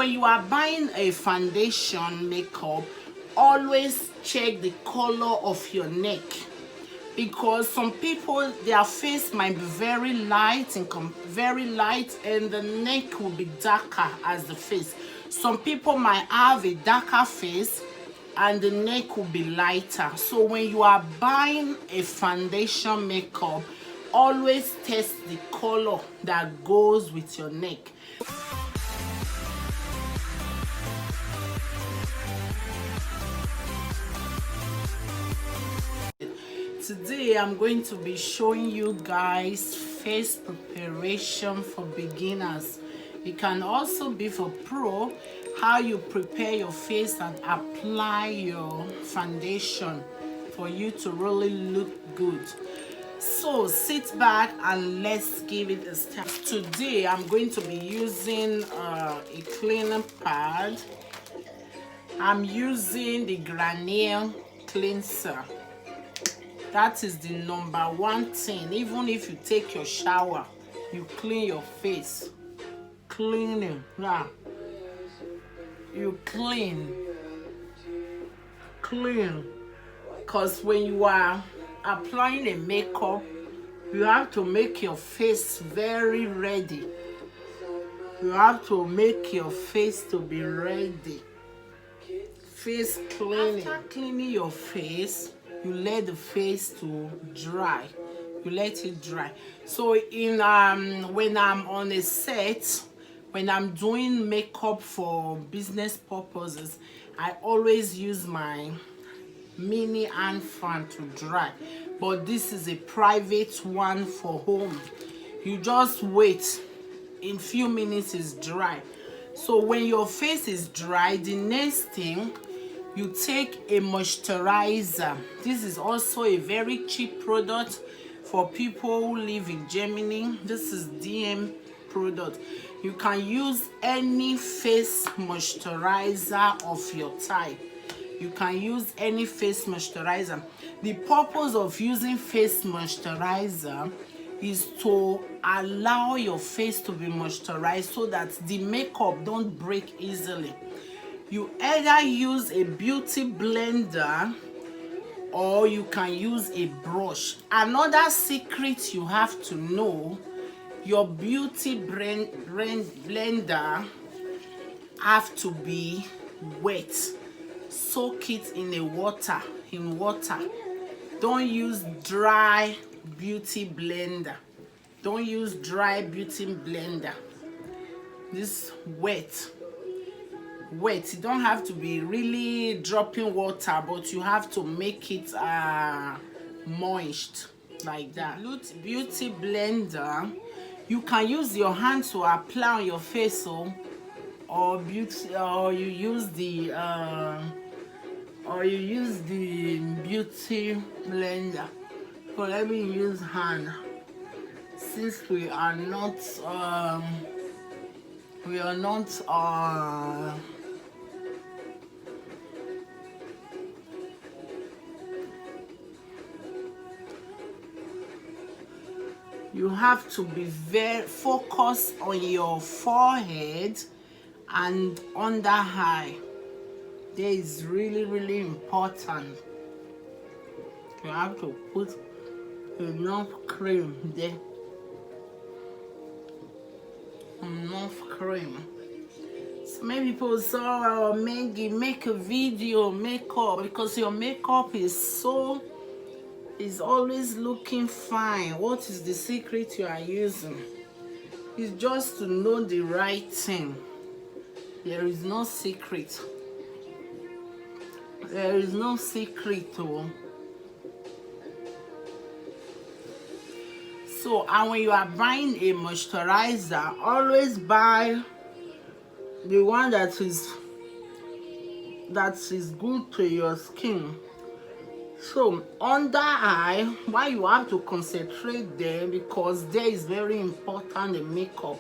When you are buying a foundation makeup, always check the color of your neck, because some people, their face might be very light and the neck will be darker as the face. Some people might have a darker face and the neck will be lighter. So when you are buying a foundation makeup, always test the color that goes with your neck. Today I'm going to be showing you guys face preparation for beginners. It can also be for pro, how you prepare your face and apply your foundation for you to really look good. So sit back and let's give it a start. Today I'm going to be using a cleaning pad. I'm using the Garnier cleanser. That is the #1 thing. Even if you take your shower, you clean your face. Cleaning, yeah. You clean. Because when you are applying a makeup, you have to make your face very ready. You have to make your face to be ready. Face cleaning. After cleaning your face, you let the face to dry. You let it dry. So when I'm on a set, when I'm doing makeup for business purposes, I always use my mini hand fan to dry. But this is a private one for home. You just wait. In few minutes it's dry. So when your face is dry, the next thing, you take a moisturizer. This is also a very cheap product for people who live in Germany. This is DM product. You can use any face moisturizer of your type. You can use any face moisturizer. The purpose of using face moisturizer is to allow your face to be moisturized so that the makeup don't break easily. You either use a beauty blender or you can use a brush. Another secret you have to know, your beauty blender have to be wet. Soak it in water. Don't use dry beauty blender. Don't use dry beauty blender. This wet. You don't have to be really dropping water, but you have to make it moist like that. Beauty blender, you can use your hand to apply on your face, or you use the beauty blender. So let me use hand, since we are not you have to be very focused on your forehead and under eye. There is really important. You have to put enough cream there. Enough cream. So many people say, oh, Maggie, make a video makeup, because your makeup is always looking fine. What is the secret you are using? It's just to know the right thing. There is no secret. There is no secret. So, and when you are buying a moisturizer, always buy the one that is good to your skin. So under eye, why you have to concentrate there, because there is very important in makeup.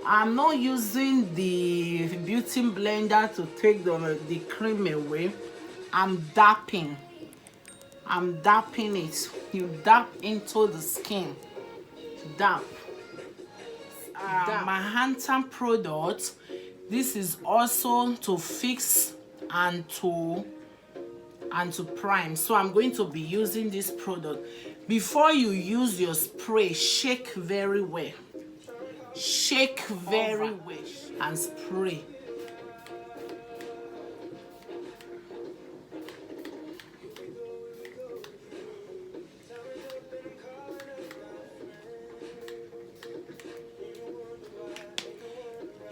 I'm not using the beauty blender to take the cream away. I'm dapping it. You dap into the skin. Dap. My handsome product This is also to fix and to prime. So I'm going to be using this product. Before you use your spray, shake very well. Shake very well and spray.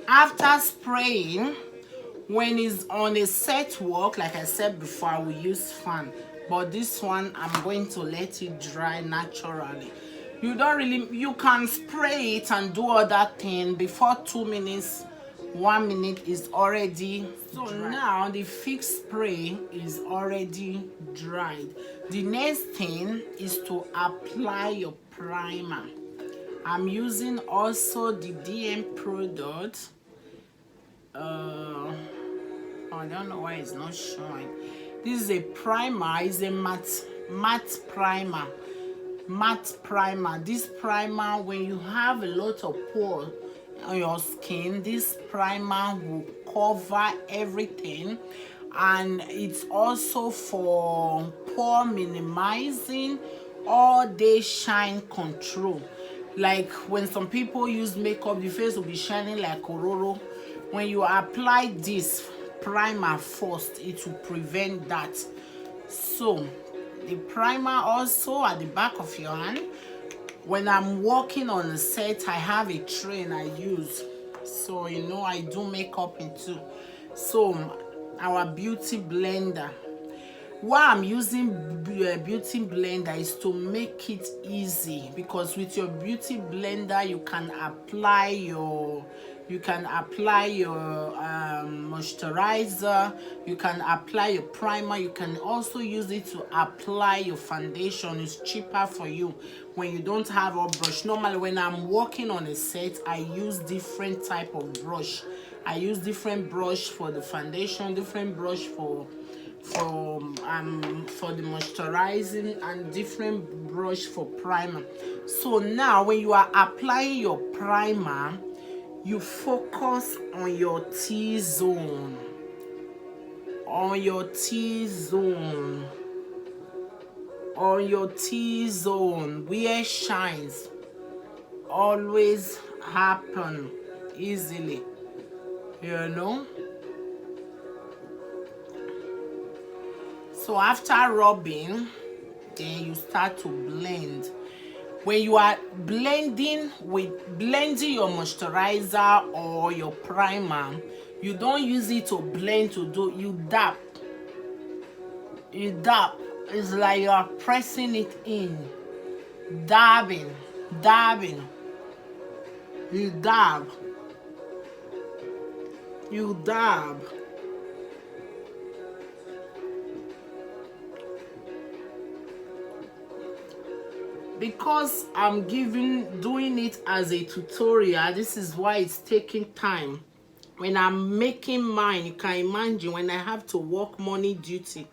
After spraying, when it's on a set work, like I said before, I will use fan, but this one I'm going to let it dry naturally. You can spray it and do other thing before 2 minutes, 1 minute is already dry. Now the fix spray is already dried. The next thing is to apply your primer. I'm using also the DM product. I don't know why it's not showing. This is a primer. It's a matte primer. Matte primer. This primer, when you have a lot of pores on your skin, this primer will cover everything, and it's also for pore minimizing, all day shine control. Like when some people use makeup, the face will be shining like Ororo. When you apply this primer first, it will prevent that. So the primer also at the back of your hand. When I'm working on a set, I have a tray and I use. So you know I do makeup into. So our beauty blender. Why I'm using beauty blender is to make it easy, because with your beauty blender you can apply your moisturizer, you can apply your primer, you can also use it to apply your foundation. It's cheaper for you when you don't have a brush. Normally when I'm working on a set, I use different type of brush. I use different brush for the foundation, different brush for the moisturizing, and different brush for primer. So now when you are applying your primer, you focus on your T-zone, on your T-zone, on your T-zone, where shines always happen easily, you know. So after rubbing, then you start to blend. When you are blending your moisturizer or your primer, you don't use it to blend, you dab. You dab. It's like you are pressing it in. Dabbing. You dab. Because I'm doing it as a tutorial, this is why it's taking time. When I'm making mine, you can imagine when I have to work morning duty,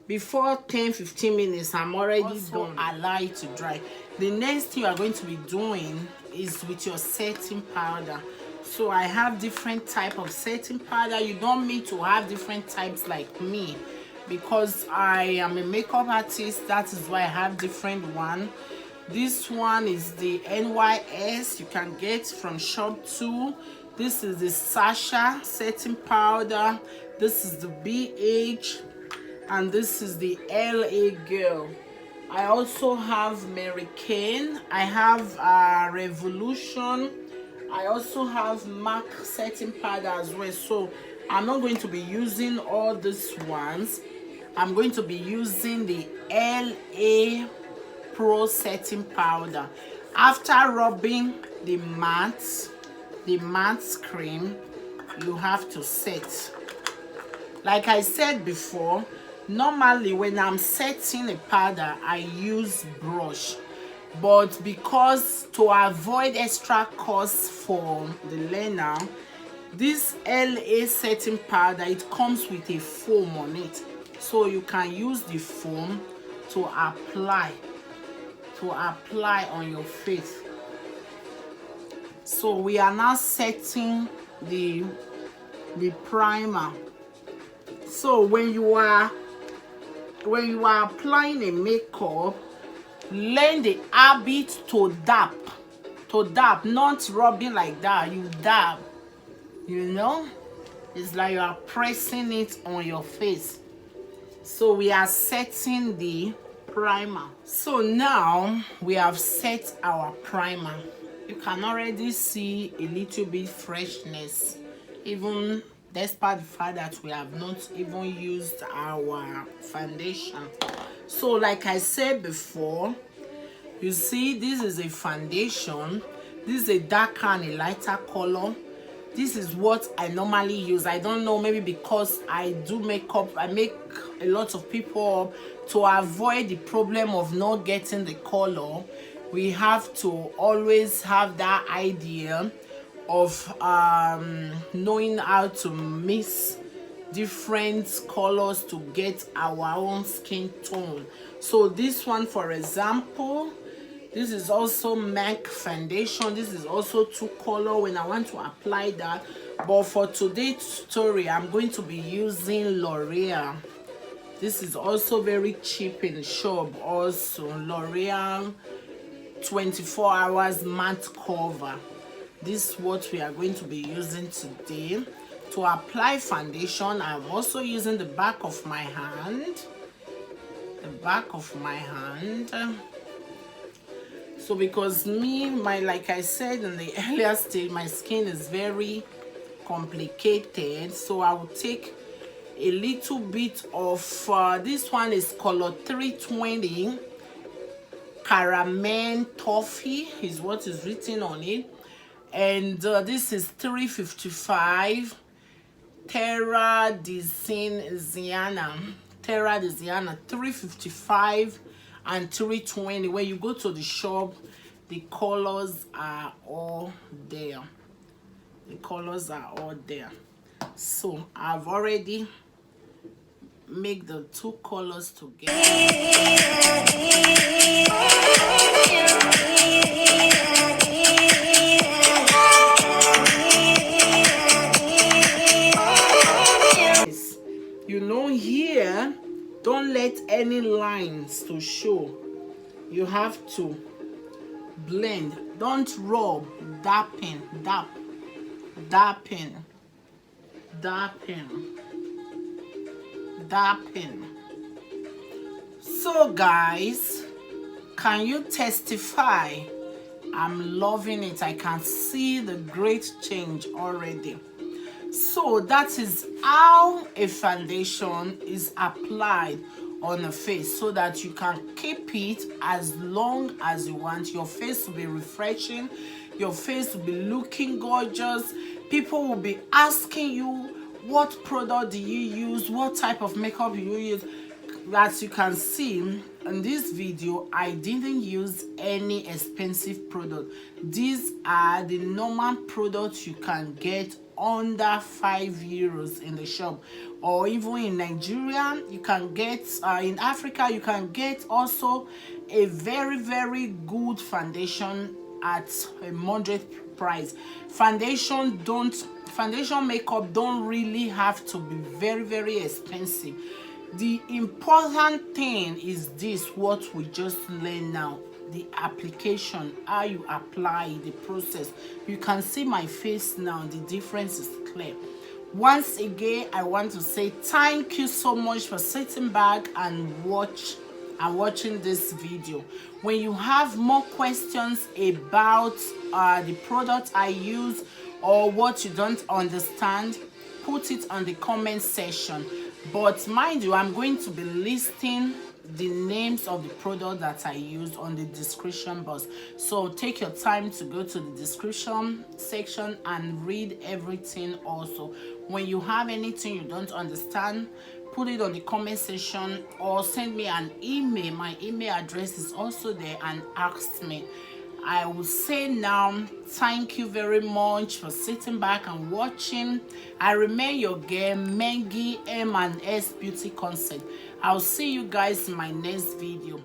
before 10-15 minutes I'm already done. Allow it to dry. The next thing you are going to be doing is with your setting powder. So I have different type of setting powder. You don't need to have different types like me, because I am a makeup artist. That is why I have different one. This one is the NYS, you can get from shop 2. This is the Sasha setting powder. This is the BH, and this is the LA Girl. I also have Mary Kane. I have Revolution. I also have MAC setting powder as well. So I'm not going to be using all these ones. I'm going to be using the LA Pro setting powder. After rubbing the matte cream, you have to set. Like I said before, normally when I'm setting a powder, I use brush. But because to avoid extra costs for the learner, this LA setting powder, it comes with a foam on it. So you can use the foam to apply on your face. So we are now setting the the primer. So when you are applying a makeup, learn the habit to dab, not rubbing like that. You dab, you know, it's like you are pressing it on your face. So we are setting the primer. So now we have set our primer. You can already see a little bit freshness, even despite the fact that we have not even used our foundation. So like I said before, you see, this is a foundation. This is a darker and a lighter color. This is what I normally use. I don't know, maybe because I do makeup, I make a lot of people up. To avoid the problem of not getting the color, we have to always have that idea of knowing how to mix different colors to get our own skin tone. So this one, for example, this is also MAC foundation. This is also 2 color when I want to apply that. But for today's tutorial, I'm going to be using L'Oreal. This is also very cheap in the shop. Also L'Oreal 24 hours matte cover. This is what we are going to be using today. To apply foundation, I'm also using the back of my hand. The back of my hand. So because like I said in the earlier stage, my skin is very complicated. So I will take a little bit of, this one is color 320. Caramel Toffee is what is written on it. And this is 355. Terra de Siena. 355 and 320. When you go to the shop, the colors are all there. The colors are all there. So I've already made the 2 colors together. You know, here, don't let any lines to show. You have to blend. Don't rub. Dapping. So guys, can you testify? I'm loving it. I can see the great change already. So that is how a foundation is applied on a face, so that you can keep it as long as you want. Your face will be refreshing. Your face will be looking gorgeous. People will be asking you, what product do you use? What type of makeup you use? As you can see in this video, I didn't use any expensive product. These are the normal products you can get under €5 in the shop, or even in Nigeria you can get, in Africa you can get also a very good foundation at a moderate price. Foundation makeup don't really have to be very expensive. The important thing is this, what we just learned now, the application, how you apply the process. You can see my face now, the difference is clear. Once again, I want to say thank you so much for sitting back and watching this video. When you have more questions about the product I use, or what you don't understand, put it on the comment section. But mind you, I'm going to be listing the names of the product that I used on the description box. So take your time to go to the description section and read everything also. When you have anything you don't understand, put it on the comment section or send me an email. My email address is also there, and ask me. I will say now, thank you very much for sitting back and watching. I remain your girl, Mengi M&S Beauty Concept. I'll see you guys in my next video.